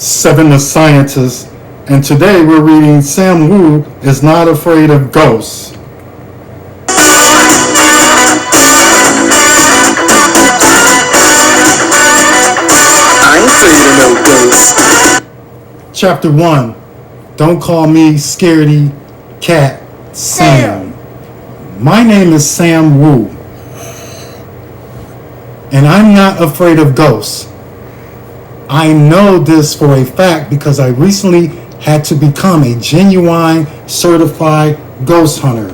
Seven the Scientists, and today we're reading Sam Wu is Not Afraid of Ghosts. I ain't afraid of no ghosts. Chapter 1. Don't call me Scaredy Cat Sam. My name is Sam Wu, and I'm not afraid of ghosts. I know this for a fact because I recently had to become a genuine certified ghost hunter.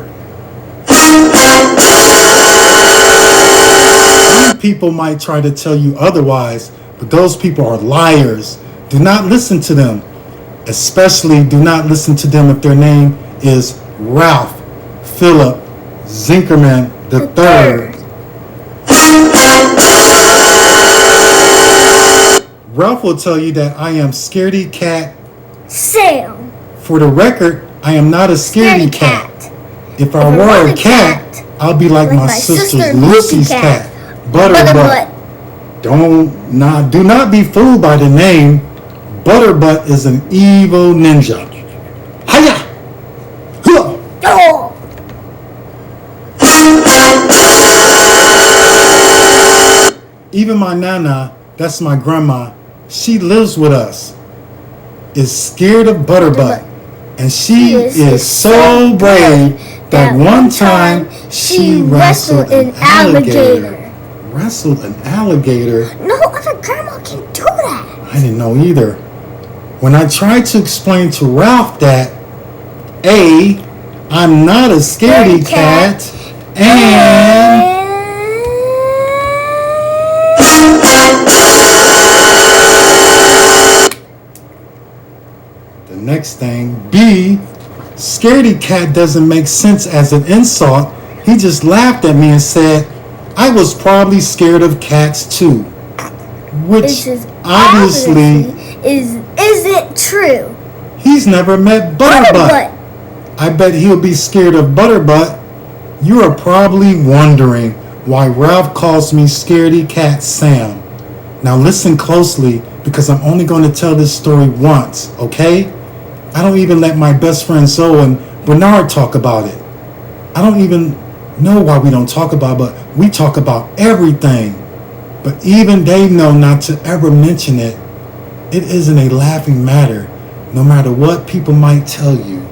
Some people might try to tell you otherwise, but those people are liars. Do not listen to them. Especially do not listen to them if their name is Ralph Philip Zinkerman III. Ralph will tell you that I am Scaredy Cat Sam. For the record, I am not a scaredy cat. If I were a cat, I'll be like my sister Lucy's cat, Butterbutt. Do not be fooled by the name. Butterbutt is an evil ninja. Hiya! Huh. Oh. Even my nana, that's my grandma, she lives with us, is scared of Butterbutt. And she is so brave that one time she wrestled an alligator. Wrestled an alligator? No other grandma can do that. I didn't know either. When I tried to explain to Ralph that, A, I'm not a scaredy cat, and the next thing, B, scaredy cat doesn't make sense as an insult. He just laughed at me and said, I was probably scared of cats too. Which obviously isn't true. He's never met Butterbutt. I bet he'll be scared of Butterbutt. You are probably wondering why Ralph calls me Scaredy Cat Sam. Now listen closely because I'm only going to tell this story once, okay? I don't even let my best friend Zoe and Bernard talk about it. I don't even know why we don't talk about it, but we talk about everything. But even they know not to ever mention it. It isn't a laughing matter, no matter what people might tell you.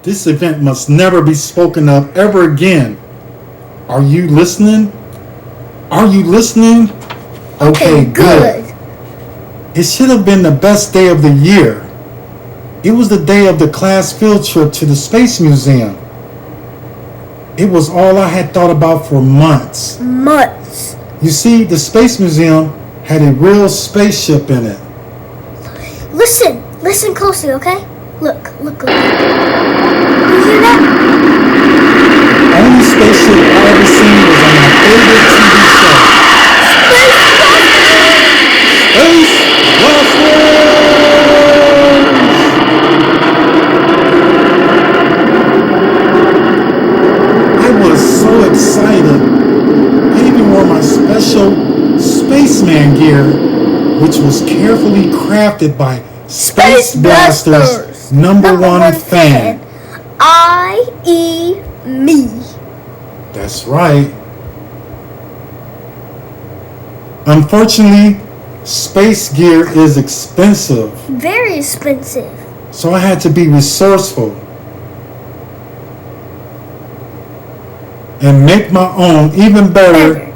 This event must never be spoken of ever again. Are you listening? Are you listening? Okay, good. It should have been the best day of the year. It was the day of the class field trip to the Space Museum. It was all I had thought about for months. You see, the Space Museum had a real spaceship in it. Listen closely, okay? Look. You hear that? The only spaceship I ever seen was on my favorite TV show. Space Blasters! I was so excited. I even wore my special spaceman gear, which was carefully crafted by Space Blasters' number one fan. I.E. me. That's right. Unfortunately, space gear is expensive. Very expensive. So I had to be resourceful and make my own even better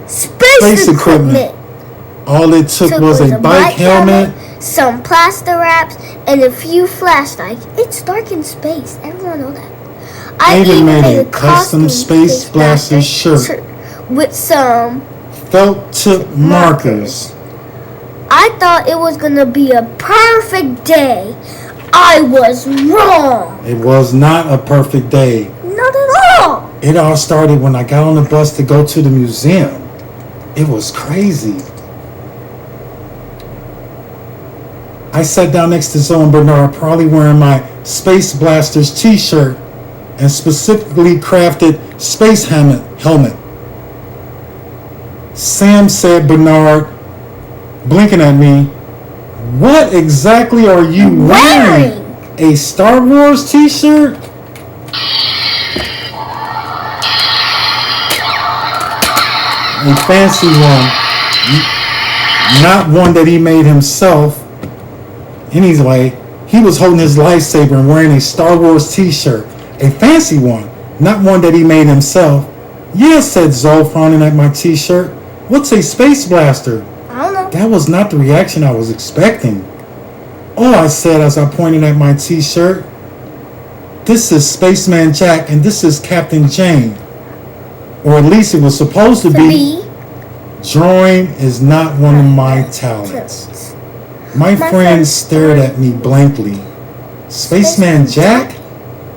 space equipment. All it took was a bike helmet, some plaster wraps, and a few flashlights. It's dark in space. Everyone knows that. I even made a custom Space Blaster shirt with some felt tip markers. I thought it was gonna be a perfect day. I was wrong. It was not a perfect day. Not at all. It all started when I got on the bus to go to the museum. It was crazy. I sat down next to Zoe and Bernard, probably wearing my Space Blasters t-shirt, and specifically crafted space helmet. Sam said, Bernard, blinking at me, what exactly are you wearing? A Star Wars t-shirt? A fancy one. Not one that he made himself. Anyway, he was holding his lightsaber and wearing a Star Wars t-shirt. A fancy one. Not one that he made himself. Yes, said Zoe, frowning at my t-shirt. What's a space blaster? I don't know. That was not the reaction I was expecting. Oh, I said as I pointed at my t-shirt. This is Spaceman Jack and this is Captain Jane. Or at least it was supposed to be. Drawing is not one of my talents. My friend stared at me blankly. Spaceman Jack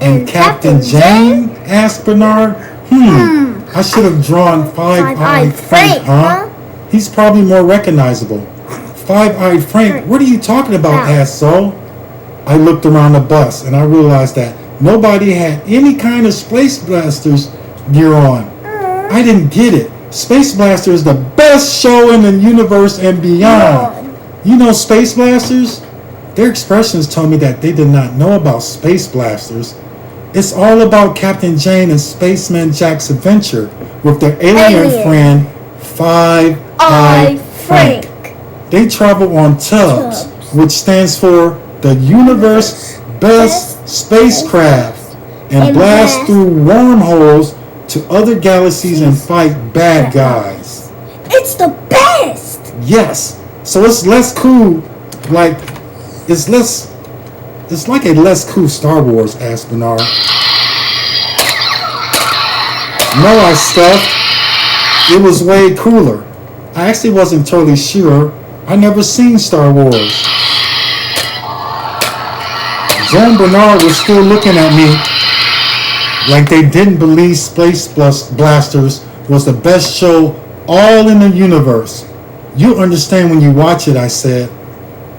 and Captain Jane? Asked Bernard. I should have drawn Five-Eyed Frank, huh? He's probably more recognizable. Five-Eyed Frank, what are you talking about? Asked Zoe. I looked around the bus and I realized that nobody had any kind of Space Blasters gear on. I didn't get it. Space Blaster is the best show in the universe and beyond. You know Space Blasters? Their expressions told me that they did not know about Space Blasters. It's all about Captain Jane and Spaceman Jack's adventure with their alien friend, Five-Eyed Frank. They travel on Tubbs, which stands for the universe's best spacecraft, and blast through wormholes to other galaxies and fight bad guys. It's the best! Yes. So it's less cool, it's like a less cool Star Wars, asked Bernard. No, I stuffed. It was way cooler. I actually wasn't totally sure. I never seen Star Wars. Zoe and Bernard were still looking at me like they didn't believe Space Blasters was the best show all in the universe. You'll understand when you watch it, I said.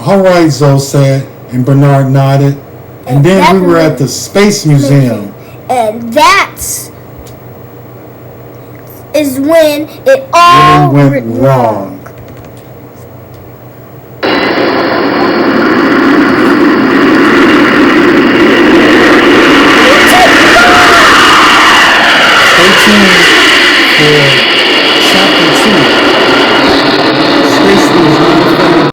All right, Zoe said, and Bernard nodded. And then we were at the Space Museum. And that's is when it all went wrong. Stay tuned for Chapter 2.